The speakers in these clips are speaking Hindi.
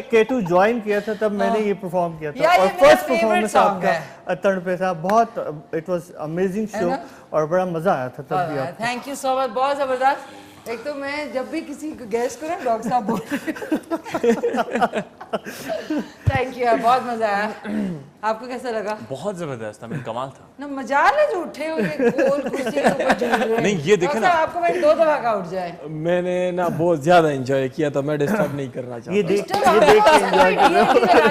K2 ज्वाइन किया था तब मैंने ये परफॉर्म किया था यार, और ये मेरा फर्स्ट favorite परफॉर्मेंस song आपका है। अतण पे था। बहुत इट वाज अमेजिंग शो ना? और बड़ा मजा आया था तब भी आपको। थैंक यू सो मच, बहुत जबरदस्त। एक तो मैं जब भी किसी गेस्ट को ना डॉक्टर साहब बोल थैंक यू यार, बहुत मजा आया। आपको कैसा लगा? बहुत जबरदस्त था, मैं कमाल था। ना मजाल है जो उठे हुए गोल कुर्सी के ऊपर झूल रहे हैं। नहीं, ये देखे डॉक्टर ना। साहब, आपको मैं 2 दफा का उठ जाए। मैंने ना बहुत ज्यादा एंजॉय किया, तो मैं डिस्टर्ब नहीं करना ये चाहता। देख डिस्टर्ब आप एंजॉय लगा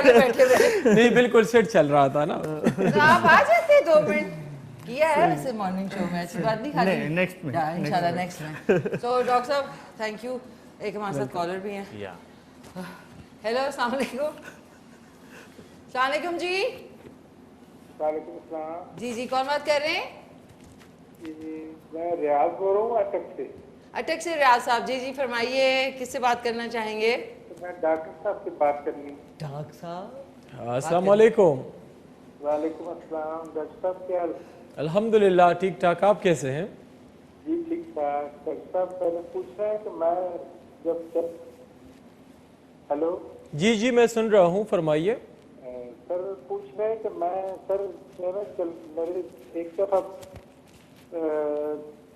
के बैठे हुए। नहीं, बिल्कुल सेट चल रहा था ना। तो आप आ जाते 2 मिनट किया है वैसे मॉर्निंग शो में, ऐसी बात नहीं खाली। नहीं, next में, इंशाल्लाह नेक्स्ट में। सो डॉक्टर साहब थैंक यू। एक हमारे साथ कॉलर भी हैं। या हेलो, अस्सलाम वालेकुम। अस्सलाम वालेकुम जी। वालेकुम अस्सलाम। जी कौन बात कर रहे हैं? जी, मैं रियाज बोल रहा हूँ अटक से। अटक से रियाज साहब। जी फरमाइए, किससे बात करना चाहेंगे? तो मैं डॉक्टर साहब से बात करनी है। डॉक्टर साहब। अस्सलाम वालेकुम। वालेकुम अस्सलाम। डॉक्टर साहब क्या हाल? अल्हम्दुलिल्लाह ठीक ठाक, आप कैसे हैं? जी ठीक ठाक। डॉक्टर साहब मैंने पूछना है कि मैं जब हेलो जी मैं सुन रहा हूँ, फरमाइए। सर पूछ रहे हैं कि मैं सर मेरे एक दफा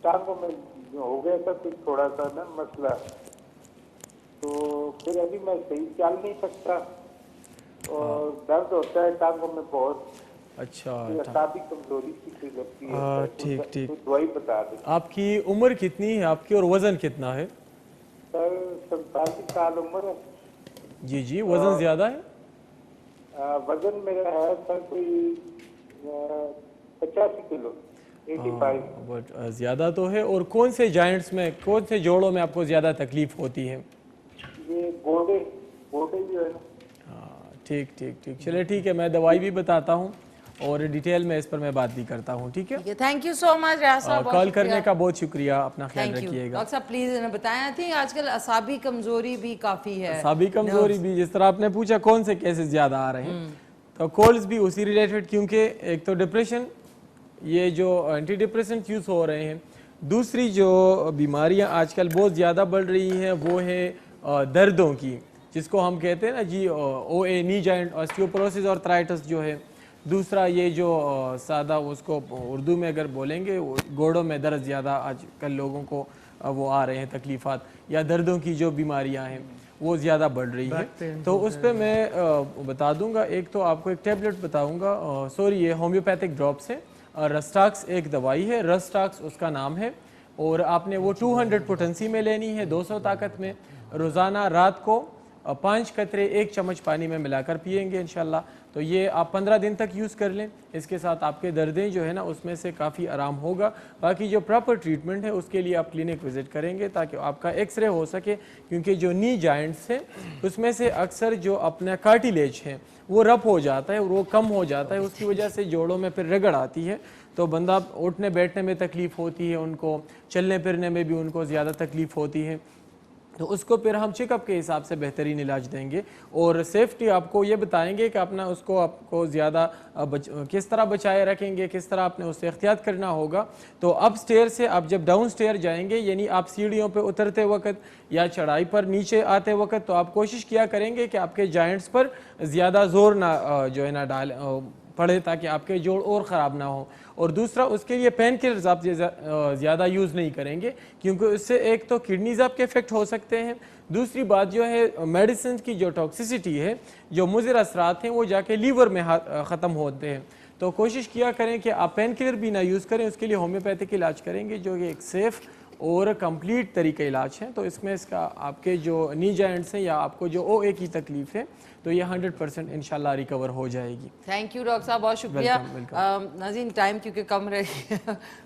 टांगों में हो गया था कुछ थोड़ा सा ना मसला, तो फिर अभी मैं सही चल नहीं सकता और दर्द होता है टांगों में बहुत। अच्छा, असाबी कमजोरी सी लगती है। ठीक ठीक। तो दवाई बता दें। आपकी उम्र कितनी है आपकी और वजन कितना है? सर 47 साल उम्र है। जी वजन ज्यादा है? वजन मेरा है सर कोई 85 किलो 85। बट ज्यादा तो है। और कौन से जॉइंट्स में, कौन से जोड़ों में आपको ज्यादा तकलीफ होती है? ये गोडे गोडे जो है ना। हाँ ठीक चलिए ठीक है, मैं दवाई भी बताता हूँ और डिटेल में इस पर मैं बात भी करता हूँ, ठीक है? थैंक यू सो मच रियाज साहब, कॉल करने का बहुत शुक्रिया, अपना ख्याल थैंक यू। रखिएगा। डॉक्टर साहब प्लीज इन्हें बताएं, आई थिंक आजकल असाबी कमजोरी भी काफी है। असाबी कमजोरी भी, जिस तरह आपने पूछा कौन से केसेस ज्यादा आ रहे हैं, तो कोल्ड्स भी उसी रिलेटेड, क्योंकि एक तो डिप्रेशन, ये जो एंटी डिप्रेसेंट यूज हो रहे हैं, दूसरी जो बीमारियां आजकल बहुत ज़्यादा बढ़ रही हैं वो है दर्दों की, जिसको हम कहते हैं ना जी OA नी जॉइंट ऑस्टियोपोरोसिस और आर्थराइटिस जो है। दूसरा ये जो सादा उसको उर्दू में अगर बोलेंगे, गोड़ों में दर्द ज़्यादा आजकल लोगों को वो आ रहे हैं तकलीफ़ात, या दर्दों की जो बीमारियां हैं वो ज़्यादा बढ़ रही है। तो उस पर मैं बता दूंगा। एक तो आपको एक टैबलेट बताऊंगा, सॉरी ये होम्योपैथिक ड्रॉप्स है, रस्टाक्स एक दवाई है, रस्टाक्स उसका नाम है, और आपने वो 200 पोटेंसी में लेनी है, 200 ताकत में। रोज़ाना रात को 5 कतरे 1 चम्मच पानी में मिलाकर पिएंगे इंशाल्लाह। तो ये आप 15 दिन तक यूज़ कर लें। इसके साथ आपके दर्दें जो है ना उसमें से काफ़ी आराम होगा। बाकी जो प्रॉपर ट्रीटमेंट है उसके लिए आप क्लिनिक विज़िट करेंगे ताकि आपका एक्सरे हो सके, क्योंकि जो नी जॉइंट्स हैं उसमें से अक्सर जो अपना कार्टिलेज है वो रफ हो जाता है और वो कम हो जाता है, उसकी वजह से जोड़ों में फिर रगड़ आती है, तो बंदा उठने बैठने में तकलीफ़ होती है, उनको चलने फिरने में भी उनको ज़्यादा तकलीफ़ होती है। तो उसको फिर हम चेकअप के हिसाब से बेहतरीन इलाज देंगे और सेफ्टी आपको ये बताएंगे कि अपना उसको आपको ज़्यादा किस तरह बचाए रखेंगे, किस तरह आपने उससे एहतियात करना होगा। तो अप स्टेयर से आप जब डाउन स्टेयर जाएंगे, यानी आप सीढ़ियों पे उतरते वक्त या चढ़ाई पर नीचे आते वक्त, तो आप कोशिश किया करेंगे कि आपके जॉइंट्स पर ज़्यादा ज़ोर ना जो है ना पड़े, ताकि आपके जोड़ और ख़राब ना हो। और दूसरा, उसके लिए पेन किलर्स आप ज़्यादा यूज़ नहीं करेंगे, क्योंकि उससे एक तो किडनीज आपके इफेक्ट हो सकते हैं, दूसरी बात जो है मेडिसिन की जो टॉक्सिसिटी है, जो मुज़र असरात हैं, वो जाके लीवर में ख़त्म होते हैं। तो कोशिश किया करें कि आप पेन किलर भी ना यूज़ करें, उसके लिए होम्योपैथिक इलाज करेंगे, जो कि एक सेफ़ और कंप्लीट तरीका इलाज है। तो इसमें इसका आपके जो नी जॉइंट्स हैं या आपको जो OA की तकलीफ़ है, तो ये 100% इंशाल्लाह रिकवर हो जाएगी। थैंक यू डॉक्टर साहब, बहुत शुक्रिया। नाज़रीन टाइम क्योंकि कम रही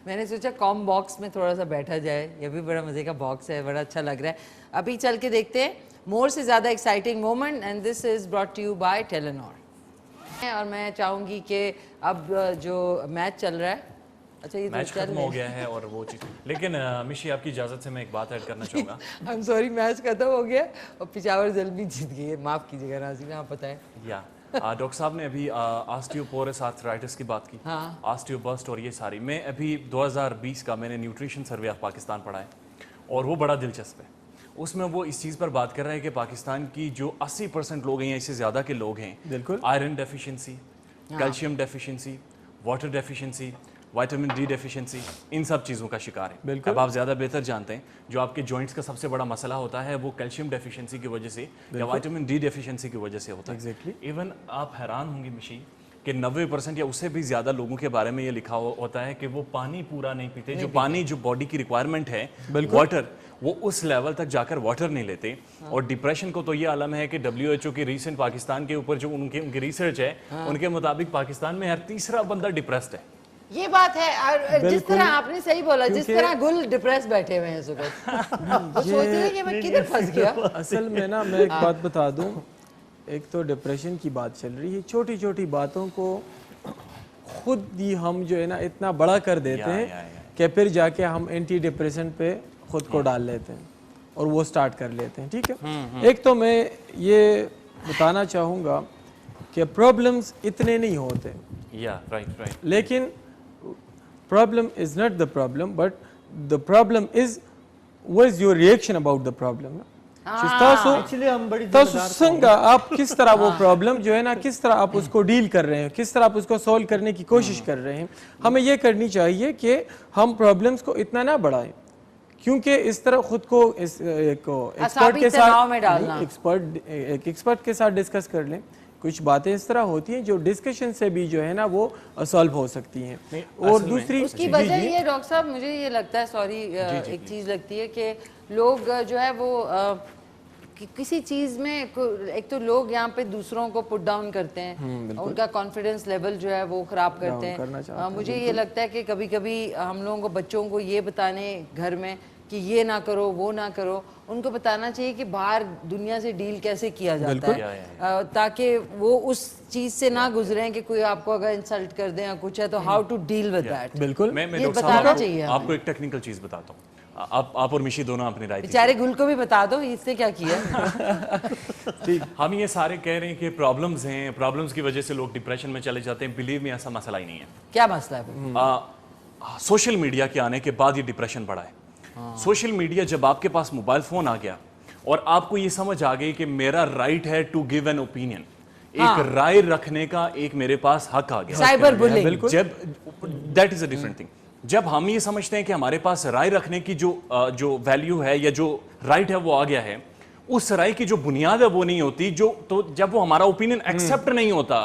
मैंने सोचा कॉम बॉक्स में थोड़ा सा बैठा जाए, ये भी बड़ा मज़े का बॉक्स है, बड़ा अच्छा लग रहा है। अभी चल के देखते हैं मोर से ज़्यादा exciting moment, and this is brought to you by Telenor. और मैं चाहूँगी कि अब जो मैच चल रहा है, अच्छा ये मैच खत्म हो गया है और वो चीज़, लेकिन मिशी आपकी इजाज़त से मैं एक बात ऐड करना चाहूँगा। आई एम सॉरी, मैच खत्म हो गया और पिशावर ज़ल्मी जीत गई है, माफ़ कीजिएगा नाज़रीन, आप बताएं। या डॉक्टर साहब ने अभी ऑस्टियोपोरोसिस आर्थराइटिस की बात की, हाँ। ऑस्टियोबस्ट और ये सारी। मैं अभी 2020 का मैंने न्यूट्रिशन सर्वे ऑफ पाकिस्तान पढ़ा है और वो बड़ा दिलचस्प है। उसमें वो इस चीज़ पर बात कर रहा है कि पाकिस्तान की जो 80% लोग हैं या इससे ज़्यादा के लोग हैं, बिल्कुल। Iron deficiency, calcium deficiency, water deficiency, vitamin D deficiency, इन सब चीज़ों का शिकार है। बिल्कुल। अब आप ज़्यादा बेहतर जानते हैं, जो आपके जॉइंट्स का सबसे बड़ा मसला होता है वो कैल्शियम डेफिशिएंसी की वजह से या विटामिन डी डेफिशिएंसी की वजह से होता है। Exactly। इवन आप हैरान होंगे मिशी कि 90% या उससे भी ज़्यादा लोगों के बारे में ये लिखा होता है कि वो पानी पूरा नहीं पीते, जो पानी जो बॉडी की रिक्वायरमेंट है वाटर, वो उस लेवल तक जाकर वाटर नहीं लेते। और डिप्रेशन को तो ये आलम है कि WHO की रीसेंट पाकिस्तान के ऊपर जो उनकी रिसर्च है, उनके मुताबिक पाकिस्तान में हर तीसरा बंदा डिप्रेस्ड है। ये बात है। और जिस तरह आपने सही बोला, जिस तरह गुल डिप्रेस बैठे हुए हैं सुबह, वो सोच रहे हैं कि मैं किधर फंस गया। असल में ना मैं एक बात बता दूं, एक तो डिप्रेशन की बात चल रही है, छोटी छोटी बातों को खुद ही हम जो है ना इतना बड़ा कर देते हैं कि फिर जाके हम एंटी डिप्रेशन पे खुद को डाल लेते हैं और वो स्टार्ट कर लेते हैं। ठीक है, एक तो मैं ये बताना चाहूँगा कि प्रॉब्लम्स इतने नहीं होते, राइट। लेकिन problem is not the problem, but the problem is what is your reaction about the problem. Actually हम बड़ी संगा आप किस तरह वो प्रॉब्लम जो है ना, किस तरह आप उसको डील कर रहे हैं, किस तरह आप उसको सॉल्व करने की कोशिश कर रहे हैं। हमें ये करनी चाहिए कि हम प्रॉब्लम्स को इतना ना बढ़ाएं, क्योंकि इस तरह खुद को एक्सपर्ट के साथ एक्सपर्ट के साथ डिस्कस कर लें। कुछ बातें इस तरह होती हैं जो डिस्कशन से भी जो है ना वो सॉल्व हो सकती हैं। और दूसरी उसकी वजह ये डॉक्टर साहब, मुझे ये लगता है, सॉरी एक चीज़ लगती है कि लोग जो है वो किसी चीज़ में एक तो लोग यहाँ पे दूसरों को पुट डाउन करते हैं, उनका कॉन्फिडेंस लेवल जो है वो ख़राब करते हैं। मुझे ये लगता है कि कभी कभी हम लोगों को बच्चों को ये बताने घर में कि ये ना करो वो ना करो, उनको बताना चाहिए कि बाहर दुनिया से डील कैसे किया जाता है, ताकि वो उस चीज से ना गुजरें कि कोई आपको अगर इंसल्ट कर दे या कुछ है तो how to deal with that. बिल्कुल, मैं ये डॉक्टर बताना साहब चाहिए आपको एक टेक्निकल चीज बताता हूँ। आप और मिशी दोनों अपनी राय बेचारे गुल को भी बता दो इससे क्या किया। ठीक, हम ये सारे कह रहे हैं कि प्रॉब्लम्स हैं, प्रॉब्लम्स की वजह से लोग डिप्रेशन में चले जाते हैं। बिलीव में ऐसा मसला ही नहीं है। क्या मसला है? सोशल मीडिया के आने के बाद ये डिप्रेशन बढ़ा है। सोशल मीडिया, जब आपके पास मोबाइल फोन आ गया और आपको ये समझ आ गई कि मेरा राइट है टू गिव एन ओपिनियन, एक राय रखने का एक मेरे पास हक आ गया। साइबर बुलिंग, जब that is a different thing. जब हम ये समझते हैं कि हमारे पास राय रखने की जो वैल्यू है या जो राइट है वो आ गया है, उस राय की जो बुनियाद है वो नहीं होती, तो जब वो हमारा ओपिनियन एक्सेप्ट नहीं होता,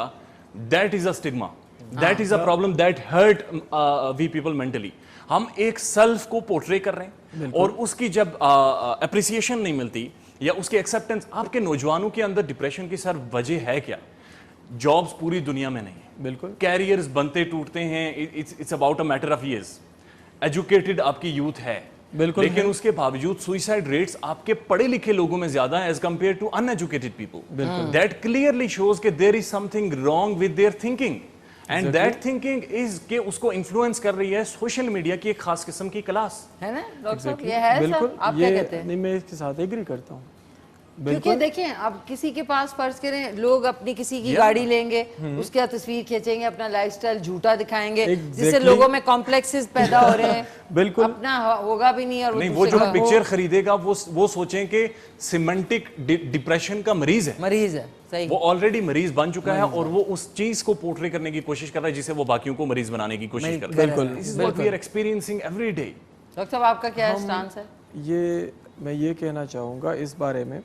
that is a stigma, that is a problem that hurt we people mentally. हम एक सेल्फ को पोर्ट्रे कर रहे हैं और उसकी जब अप्रिसिएशन नहीं मिलती या उसकी एक्सेप्टेंस, आपके नौजवानों के अंदर डिप्रेशन की सर वजह है क्या? जॉब्स पूरी दुनिया में नहीं है, बिल्कुल, कैरियर्स बनते टूटते हैं, it's about a matter of years. Educated आपकी यूथ है, बिल्कुल, लेकिन उसके बावजूद सुइसाइड रेट्स आपके पढ़े लिखे लोगों में ज्यादा है as compare to uneducated people. That clearly shows कि there is something wrong with their thinking, and that thinking is के उसको इन्फ्लुएंस कर रही है सोशल मीडिया की एक खास किस्म की क्लास, है ना डॉक्टर साहब? ये है बिल्कुल, सर, आप क्या कहते हैं? नहीं, मैं इसके साथ एग्री करता हूँ। क्योंकि देखें, अब किसी के पास फर्ज करें लोग अपनी किसी की गाड़ी लेंगे, उसके साथ तस्वीर खींचेंगे, अपना लाइफस्टाइल झूठा दिखाएंगे, जिससे लोगों में कॉम्प्लेक्सेस पैदा हो रहे हैं। बिल्कुल, अपना होगा भी नहीं और नहीं, वो जो पिक्चर खरीदेगा वो सोचें कि सिमेंटिक डिप्रेशन का मरीज है, सही, वो ऑलरेडी मरीज बन चुका है और वो उस चीज को पोर्ट्रे करने की कोशिश कर रहा है जिसे वो बाकियों को मरीज बनाने की कोशिश कर रहा है। बिल्कुल, this is what we are experiencing every day. Doctor साहब आपका क्या स्टांस है? मैं ये कहना चाहूँगा इस बारे में,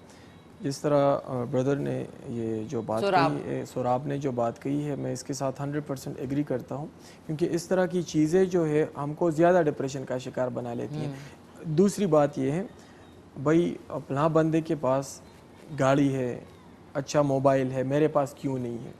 जिस तरह ब्रदर ने ये जो बात कही है, सोराब ने जो बात कही है, मैं इसके साथ 100% एग्री करता हूँ, क्योंकि इस तरह की चीज़ें जो है हमको ज़्यादा डिप्रेशन का शिकार बना लेती हैं। दूसरी बात ये है, भाई अपना बंदे के पास गाड़ी है, अच्छा मोबाइल है, मेरे पास क्यों नहीं है,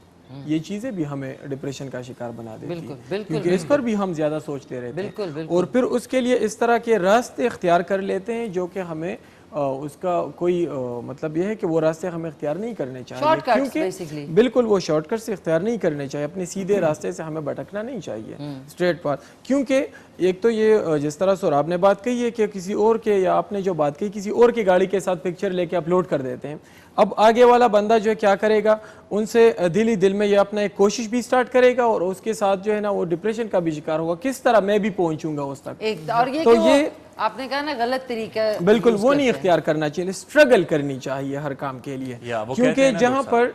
ये चीज़ें भी हमें डिप्रेशन का शिकार बना देती हैं, क्योंकि इस पर भी हम ज़्यादा सोचते रहते हैं और फिर उसके लिए इस तरह के रास्ते इख्तियार कर लेते हैं जो कि हमें उसका कोई मतलब यह है कि वो रास्ते हमें इख्तियार नहीं करने चाहिए, क्योंकि बिल्कुल वो शॉर्टकट से इख्तियार नहीं करने चाहिए, अपने सीधे रास्ते से हमें भटकना नहीं चाहिए, स्ट्रेट पाथ। क्योंकि एक तो ये जिस तरह सोराब ने बात कही है कि किसी और के, या आपने जो बात कही किसी और की गाड़ी के साथ पिक्चर लेके अपलोड कर देते हैं, अब आगे वाला बंदा जो है क्या करेगा, उनसे दिल ही दिल में ये अपना एक कोशिश भी स्टार्ट करेगा और उसके साथ जो है ना वो डिप्रेशन का भी शिकार होगा। किस तरह मैं भी पहुंचूंगा उस तक, और ये तो ये आपने कहा ना गलत तरीका बिल्कुल use वो नहीं करते हैं। इख्तियार करना चाहिए, स्ट्रगल करनी चाहिए हर काम के लिए, या वो कहते क्योंकि हैं ना जहाँ डॉक्टर पर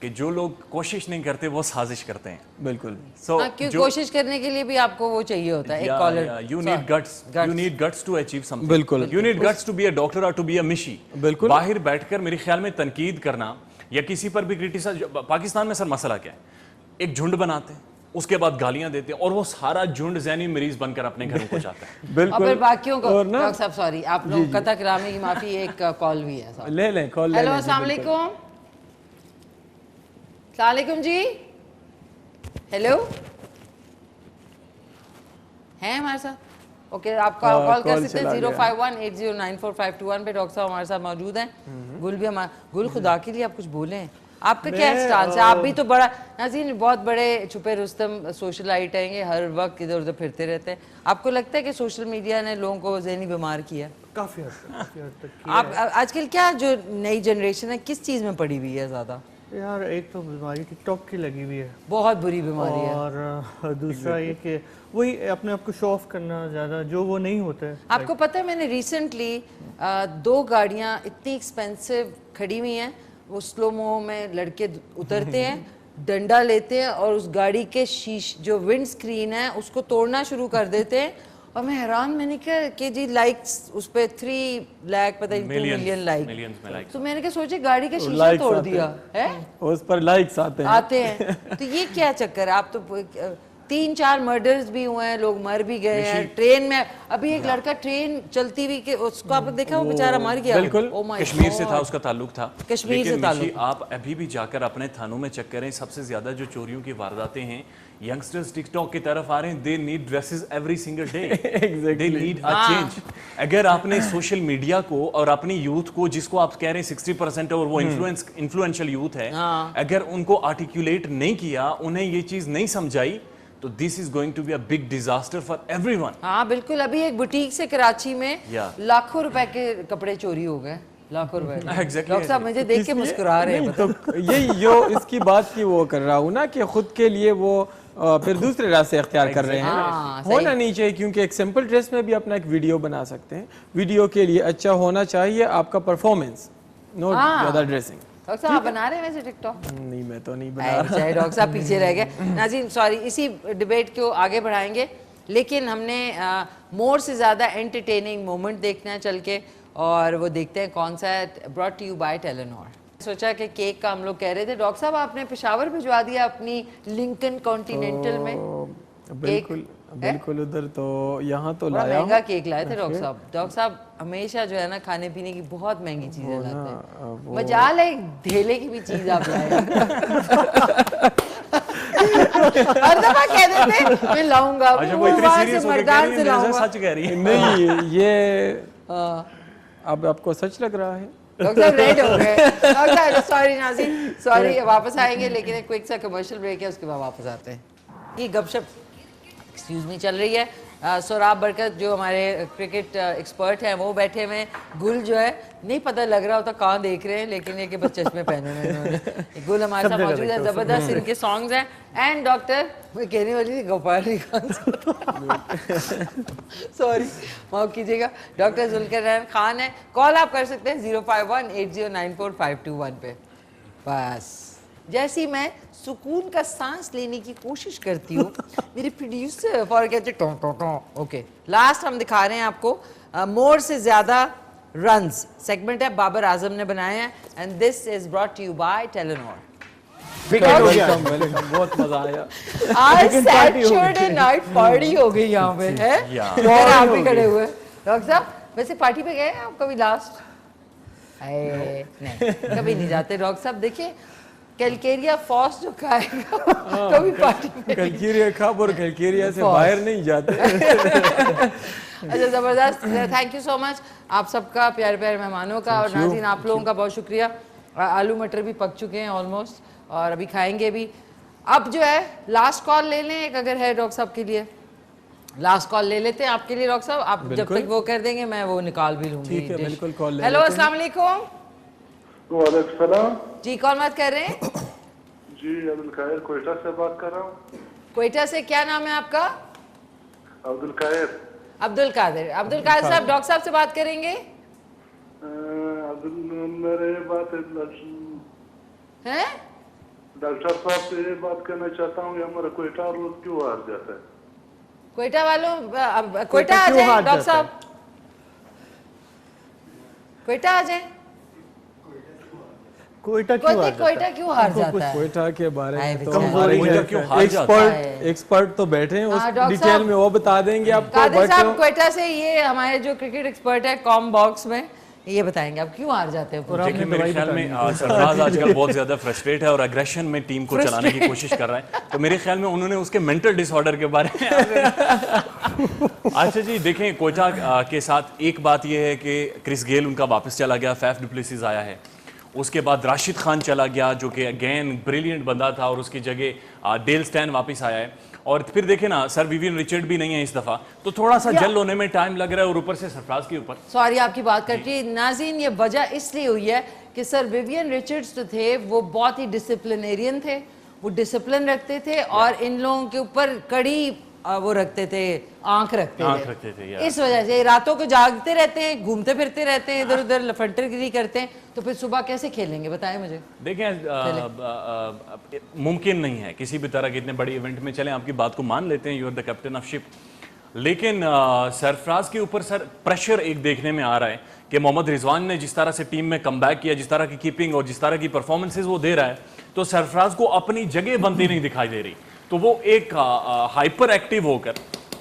कि जो लोग कोशिश नहीं करते वो साजिश करते हैं। बिल्कुल सो हाँ, क्यों कोशिश करने के लिए भी आपको वो चाहिए होता है, एक collar. you need guts to achieve something। बिल्कुल। You need guts to be a doctor or to be a मिशी। बिल्कुल। बाहर बैठकर मेरे ख्याल में तनकीद करना या किसी पर भी क्रिटिसाइज, पाकिस्तान में सर मसला क्या है, एक झुंड बनाते हैं, उसके बाद गालियां देते हैं और वो सारा झुंड ज़हनी मरीज बनकर अपने घरों को जाता है। और बिल्कुल। फिर बाकियों को और ना डॉक्टर साहब सॉरी, आप लोग कथा कराने की माफी, एक कॉल भी है साहब। ले लें कॉल। हेलो अस्सलाम वालेकुम। अस्सलाम वालेकुम जी। हेलो हैं हमारे साथ? ओके, आप कॉल कर सकते हैं 0518094521 पे। डॉक्टर साहब हमारे साथ मौजूद हैं। गुल भी हमारा, गुल खुदा के लिए आप कुछ बोलें, आपका क्या स्टांस है? आप भी तो बड़ा नाज़रीन, बहुत बड़े छुपे रुस्तम सोशलाइट हैं, हर वक्त इधर उधर फिरते रहते हैं। आपको लगता है कि सोशल मीडिया ने लोगों को ज़हनी बीमार किया? काफी हद तक आप आजकल क्या जो नई जनरेशन है किस चीज़ में पड़ी हुई है ज़्यादा? यार, एक तो बीमारी टिकटॉक की लगी हुई है बहुत बुरी बीमारी है। और दूसरा ये कि वही अपने आप को शो ऑफ करना ज़्यादा, जो वो नहीं होता है। आपको पता है मैंने रिसेंटली 2 गाड़ियाँ इतनी एक्सपेंसिव खड़ी हुई हैं, वो स्लो मो में लड़के उतरते हैं, डंडा लेते हैं और उस गाड़ी के जो विंड स्क्रीन है उसको तोड़ना शुरू कर देते हैं। और मैं हैरान, मैंने कहा कि जी लाइक्स उस पे 3 लाख, पता नहीं 2 मिलियन लाइक। तो मैंने क्या सोचे गाड़ी का शीशा तोड़ दिया है, उस पर लाइक्स आते हैं। तो ये क्या चक्कर है? आप तो 3-4 मर्डर्स भी हुए हैं, लोग मर भी गए हैं ट्रेन में। अभी एक लड़का ट्रेन चलती हुई के उसको आपने देखा, वो बेचारा मर गया। बिल्कुल। Oh my कश्मीर से God। था, उसका ताल्लुक था कश्मीर से लेकिन ताल्लुक। मिशी, आप अभी भी जाकर अपने थानों में चेक करें, सबसे ज्यादा जो चोरियों की वारदातें हैं, यंगस्टर्स टिकटॉक की तरफ आ रहे हैं। They need dresses every single day, they need a change. अगर आपने सोशल मीडिया को और अपनी यूथ को, जिसको आप कह रहे हैं 60% और वो इन्फ्लुएंशियल यूथ है, अगर उनको आर्टिकुलेट नहीं किया, उन्हें ये चीज नहीं समझाई, तो this is going to be a big disaster for everyone. हाँ बिल्कुल। अभी एक बुटीक से कराची में लाखों रुपए के कपड़े चोरी हो गए, लाखों रुपए। Exactly। डॉक्टर साहब मुझे देख के मुस्कुरा रहे हैं। तो यही जो इसकी बात की वो कर रहा हूँ ना कि खुद के लिए वो फिर दूसरे रास्ते इख्तियार कर रहे हैं। हाँ, होना नहीं चाहिए, क्योंकि एक सिंपल ड्रेस में भी अपना एक वीडियो बना सकते हैं। वीडियो के लिए अच्छा होना चाहिए आपका परफॉर्मेंस, नॉट ज्यादा ड्रेसिंग। डॉक्टर साहब आप बना रहे हैं वैसे टिकटॉक? नहीं, मैं तो नहीं बना रहा। अच्छा, डॉक्टर साहब पीछे रह गए। नाज़रीन सॉरी, इसी डिबेट को आगे बढ़ाएंगे, लेकिन हमने मोर से ज़्यादा एंटरटेनिंग मोमेंट देखना है चल के, और वो देखते हैं कौन सा है। Brought to you by Telenor. सोचा कि केक का हम लोग कह रहे थे, डॉक्टर साहब आपने पेशावर भिजवा दिया अपनी लिंकन कॉन्टिनेंटल में बिल्कुल बिल्कुल। उधर तो यहाँ तो बड़ा लाया महंगा केक लाए थे डॉक्टर साहब। डॉक्टर साहब हमेशा जो है ना खाने पीने की बहुत महंगी चीजें लाते हैं। मजाल है, ढेले की भी चीज आप लाए। हर दफा कह देते मैं लाऊंगा, वो इतनी सीरियस होकर कह रही है, मेरे से सच कह रही है। नहीं, ये अब आपको सच लग रहा है? डॉक्टर साहब रेड हो गए। डॉक्टर साहब सॉरी नाज़रीन, सॉरी, वापस आएंगे लेकिन एक क्विक सा कमर्शियल ब्रेक है, उसके बाद वापस आते हैं। ये गपशप एक्सक्यूज मी चल रही है। सोराब बरकत जो हमारे क्रिकेट एक्सपर्ट हैं वो बैठे हुए हैं। गुल जो है नहीं पता लग रहा होता कहाँ देख रहे हैं, लेकिन ये कि बस चश्मे पहने हुए इन्होंने। गुल हमारे साथ मौजूद है, जबरदस्त इनके सॉन्ग्स हैं। एंड डॉक्टर, मैं कहने वाली थी गोपाली खान, सॉरी माफ कीजिएगा, डॉक्टर जुल्कर खान है। कॉल आप कर सकते हैं 0518094521 पे। बस जैसी मैं सुकून का सांस लेने की कोशिश करती हूँ, मेरे प्रोड्यूसर फॉर कहते टों टों टों। ओके, लास्ट हम दिखा रहे हैं आपको मोर से ज्यादा रन्स सेगमेंट है, बाबर आजम ने बनाया है, and this is brought to you by Telenor. Welcome welcome, बहुत मजा आया। आज सैटरडे नाइट पार्टी हो गई यहाँ पे है, आप भी खड़े हुए। डॉक्टर साहब वैसे पार्टी पे गए आप कभी लास्ट? नहीं, कभी नहीं जाते डॉक्टर साहब। देखिए कैलकेरिया फॉस जो खाएगा कभी पार्टी में कैलकेरिया खाब और कैलकेरिया से बाहर नहीं जाते। अच्छा जबरदस्त, थैंक यू सो मच आप सबका, प्यारे प्यारे मेहमानों का, और नाज़रीन आप लोगों का बहुत शुक्रिया। आलू मटर भी पक चुके हैं ऑलमोस्ट, और अभी खाएंगे भी। अब जो है लास्ट कॉल ले लें एक, अगर है डॉक्टर साहब के लिए लास्ट कॉल ले लेते हैं आपके लिए डॉक्टर साहब। आप जब तक वो कर देंगे मैं वो निकाल भी लूंगी। ठीक है, बिल्कुल कॉल ले। हेलो अस्सलाम वालेकुम। वालेकुम सलाम जी, कौन बात कर रहे हैं? जी अब्दुल कायर कोयटा से बात कर रहा हूँ। कोयटा से, क्या नाम है आपका? अब्दुल कायर। अब्दुल कादिर साहब डॉक्टर साहब से बात करेंगे। मेरे बात हैं डॉक्टर साहब से ये बात करना चाहता हूँ कि हमारा क्वेटा रोज क्यों हार जाता है? क्वेटा वालों क्वेटा आ क्यों जाए हार डॉक्टर जाता है? साहब, क्वेटा आ जाए। कोयटा क्यों हार जाता है? क्वेटा क्यों हार जाता है? क्वेटा के बारे हाय में तो बेचारे। हमारे क्वेटा क्यों हार जाता एक्सपर्ट तो बैठे हैं, उस हाँ, डॉक्टर डिटेल साहब। में वो बता देंगे आपको। कादिर बट साहब क्वेटा से ये हमारे जो क्रिकेट एक्सपर्ट है कॉम बॉक्स में, ये बताएंगे आप क्यों हार जाते हैं। देखिए मेरे ख्याल में सरफराज आजकल बहुत ज्यादा फ्रस्ट्रेट है और एग्रेशन में टीम को चलाने की कोशिश कर रहा है, तो मेरे ख्याल में उन्होंने उसके मेंटल डिसऑर्डर के बारे में अच्छा जी देखें, कोयटा के साथ एक बात यह है कि क्रिस गेल उनका वापस चला गया, फैफ डुप्लेसिस आया है, उसके बाद राशिद खान चला गया जो कि अगेन ब्रिलियंट बंदा था और उसकी जगह डेल स्टैन वापस आया है, और फिर देखे ना सर विवियन रिचर्ड भी नहीं है इस दफा, तो थोड़ा सा जल होने में टाइम लग रहा है, और ऊपर से सरफराज के ऊपर सॉरी आपकी बात करके नाज़रीन, ये वजह इसलिए हुई है कि सर विवियन रिचर्ड्स जो थे वो बहुत ही डिसिप्लिनेरियन थे, वो डिसिप्लिन रखते थे और इन लोगों के ऊपर कड़ी वो रखते थे, आंख रखते थे, यार। इस वजह से रातों को जागते रहते हैं, घूमते फिरते रहते हैं, इधर उधर लफंटरगिरी करते हैं, तो फिर सुबह कैसे खेलेंगे बताएं मुझे। देखें मुमकिन नहीं है किसी भी तरह के इतने बड़े इवेंट में, चलें आपकी बात को मान लेते हैं, you are the captain of ship, लेकिन सरफराज के ऊपर सर प्रेशर एक देखने में आ रहा है कि मोहम्मद रिजवान ने जिस तरह से टीम में कमबैक किया, जिस तरह की कीपिंग और जिस तरह की परफॉर्मेंसेज वो दे रहा है, तो सरफराज को अपनी जगह बनती नहीं दिखाई दे रही, तो वो एक हाइपर एक्टिव होकर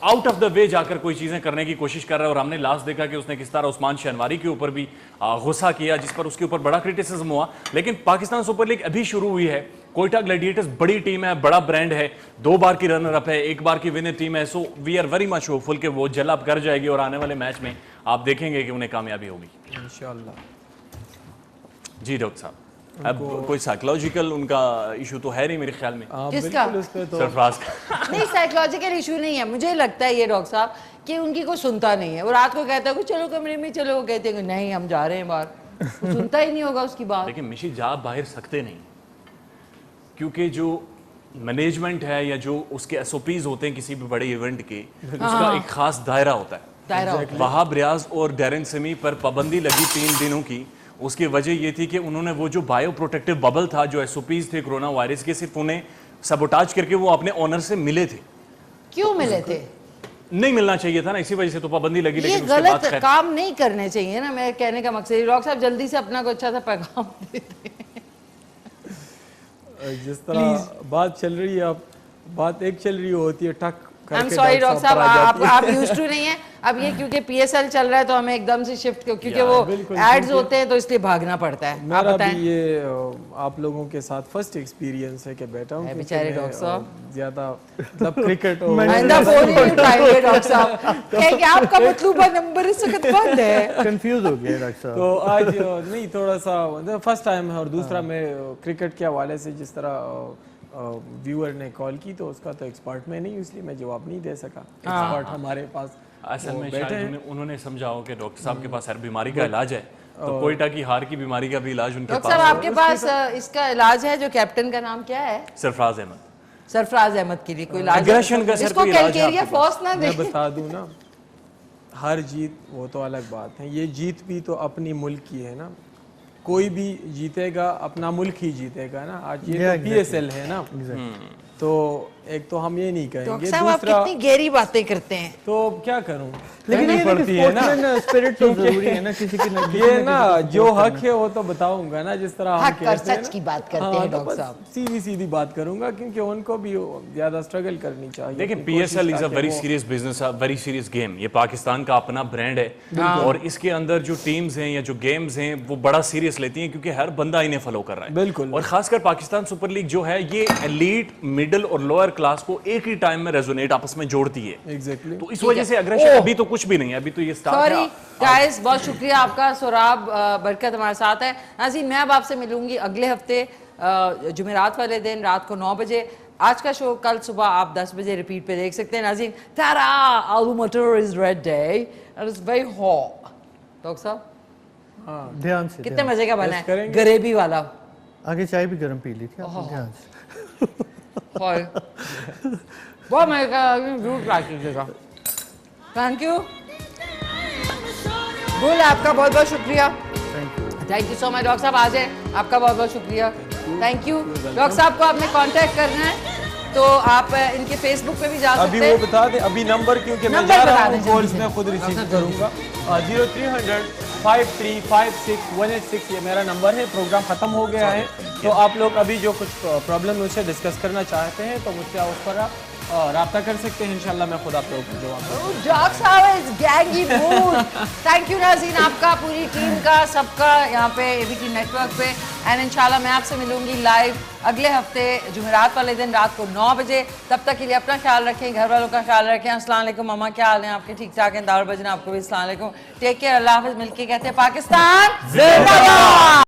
आउट ऑफ द वे जाकर कोई चीज़ें करने की कोशिश कर रहा है, और हमने लास्ट देखा कि उसने किस तरह उस्मान शहनवारी के ऊपर भी गुस्सा किया, जिस पर उसके ऊपर बड़ा क्रिटिसिज्म हुआ, लेकिन पाकिस्तान सुपर लीग अभी शुरू हुई है, कोयटा ग्लैडिएटर्स बड़ी टीम है, बड़ा ब्रांड है, 2 बार की रनर अप है, 1 बार की विनर टीम है, so we are very much hopeful कि वो जल अप कर जाएगी और आने वाले मैच में आप देखेंगे कि उन्हें कामयाबी होगी इंशाल्लाह। जी डॉक्टर साहब, अब कोई साइकोलॉजिकल उनका इशू तो है नहीं मेरे ख्याल में किसका? सरफराज का नहीं साइकोलॉजिकल इशू नहीं है, मुझे लगता है ये डॉक्टर साहब कि उनकी कोई सुनता नहीं है, वो रात को कहता है कि चलो कमरे में चलो, वो कहते हैं कि नहीं हम जा रहे हैं बाहर, वो सुनता ही नहीं होगा उसकी बात। लेकिन मिशी जा बाहर सकते नहीं, क्योंकि जो मैनेजमेंट है या जो उसके एसओपीज होते हैं किसी भी बड़े इवेंट के, उसका एक खास दायरा होता है, दायरा होता है। वहाब रियाज और डैरेन समी पर पाबंदी लगी 3 दिनों की, उसकी वजह ये थी कि उन्होंने वो जो बायो प्रोटेक्टिव बबल था, जो एसओपीज थे कोरोना वायरस के, सिर्फ उन्हें सबोटाज करके वो अपने ऑनर से मिले थे। क्यों मिले थे? नहीं मिलना चाहिए था ना, इसी वजह से तो पाबंदी लगी, ये लेकिन उसके बाद गलत काम नहीं करने चाहिए ना, मैं कहने का मकसद डॉक्टर साहब जल्दी से अपना को अच्छा सा पैगाम दे दें। जिस तरह बात चल रही है, अब बात एक चल रही होती है, टक आई एम सॉरी डॉक्टर साहब, आप यूज्ड टू नहीं है अब ये, क्योंकि पीएसएल चल रहा है तो हमें एकदम से शिफ्ट, क्योंकि वो एड्स होते हैं तो इसलिए भागना पड़ता है। मेरा भी ये आप लोगों के साथ फर्स्ट एक्सपीरियंस है कि बैठा हूँ बेचारे डॉक्टर साहब ज्यादा मतलब क्रिकेट और आइंदा फोन ही नहीं उठाएंगे डॉक्टर साहब, कहेंगे आपका मतलूबा नंबर इस वक्त बंद है। कंफ्यूज हो गया डॉक्टर साहब। तो आज नहीं, थोड़ा सा फर्स्ट टाइम है, और दूसरा मैं क्रिकेट के हवाले से जिस तरह व्यूअर ने कॉल की तो उसका तो एक्सपर्ट मैं नहीं, इसलिए मैं जवाब नहीं दे सका। एक्सपर्ट हमारे पास असल में शायद उन्होंने समझा हो कि डॉक्टर साहब के पास हर बीमारी का इलाज है, तो कोयटा की हार की बीमारी का भी इलाज उनके डॉक्टर पास साहब है। आपके पास इसका इलाज है, जो कैप्टन का नाम क्या है? सरफराज अहमद। सरफराज अहमद के लिए कोई इलाज? Aggression का सर इसको कोई इलाज है कैलकेरिया आपके फॉस ना दे। मैं बता दूं ना, हर जीत वो तो अलग बात है, ये जीत भी तो अपनी मुल्क की है ना, कोई भी जीतेगा अपना मुल्क ही जीतेगा ना। आज ये तो पीएसएल है ना, तो एक तो हम ये नहीं कहेंगे, डॉक्टर साहब आप दूसरा कितनी गहरी बातें करते हैं। तो क्या करूं, लेकिन ये पड़ती है ना, स्पिरिट तो जरूरी है ना, किसी की ये ना जो हक है वो तो बताऊंगा ना, जिस तरह हम हक और कहते हैं सच ना। की बात करते हाँ, हैं तो डॉक्टर बस साहब। सीधी सीधी बात करूंगा, क्योंकि उनको भी ज्यादा स्ट्रगल करनी चाहिए। देखिए अपनी पीएसएल कोशिश इज अ वेरी ताकि serious business, a very serious game, ये पाकिस्तान का अपना ब्रांड है, और इसके अंदर जो टीम्स हैं या जो गेम्स हैं वो बड़ा सीरियस लेती हैं, क्योंकि हर बंदा इन्हें फॉलो कर रहा है। बिल्कुल। और खासकर पाकिस्तान सुपर लीग जो है, ये एलीट, मिडिल और लोअर क्लास को एक ही टाइम में रेजोनेट आपस में जोड़ती है, एग्जैक्टली। तो इस वजह से अग्रेशन अभी तो कुछ भी नहीं है, अभी तो ये स्टार्ट सॉरी है। गाइस, बहुत शुक्रिया आपका। सोराब बरकत हमारे साथ है। नाज़रीन मैं अब आपसे मिलूंगी अगले हफ्ते जुमेरात वाले दिन रात को 9 बजे। आज का शो कल सुबह आप 10 बजे रिपीट पे देख सकते हैं। नाज़रीन तारा आलू मटर is red day and it's very hot. Doctor साहब ध्यान से कितने मजे का बना है, करेंगे। गरेबी वाला। आगे चाय भी गर्म पी ली थी आपने, ध्यान से। बहुत मजे का, जरूर ट्राई कीजिएगा। थैंक यू गुल, आपका बहुत बहुत शुक्रिया। Thank you so much doctor साहब, आ जाए, आपका बहुत बहुत शुक्रिया। थैंक यू डॉक्टर साहब को आपने कांटेक्ट करना है तो आप इनके फेसबुक पे भी जा अभी सकते वो हैं। बता दें, अभी नंबर क्योंकि मैं नंबर जा रहा बता हूँ दें कॉल्स जल्दी में से। खुद रिसीव करूँगा। 0300 5356 186 ये मेरा नंबर है। प्रोग्राम खत्म हो गया है तो आप लोग अभी जो कुछ प्रॉब्लम मुझसे डिस्कस करना चाहते हैं तो मुझसे उस पर राब्ता कर सकते हैं। इंशाल्लाह मैं खुद आप लोगों को जवाब दूंगा। डॉक्टर साहब इज गैंगी मूड। थैंक यू नाज़रीन, आपका, पूरी टीम का, सबका यहाँ पे एबीटी नेटवर्क पे। एंड इंशाल्लाह मैं आपसे मिलूंगी लाइव अगले हफ्ते जुमेरात वाले दिन रात को 9 बजे। तब तक के लिए अपना ख्याल रखें, घर वालों का ख्याल रखें। अस्सलाम वालेकुम मम्मा, क्या हाल है आपके? ठीक ठाक हैं? दावर बजना आपको भी अस्सलाम वालेकुम। टेक केयर, अल्लाह हाफिज़। मिलके कहते हैं पाकिस्तान जिंदाबाद।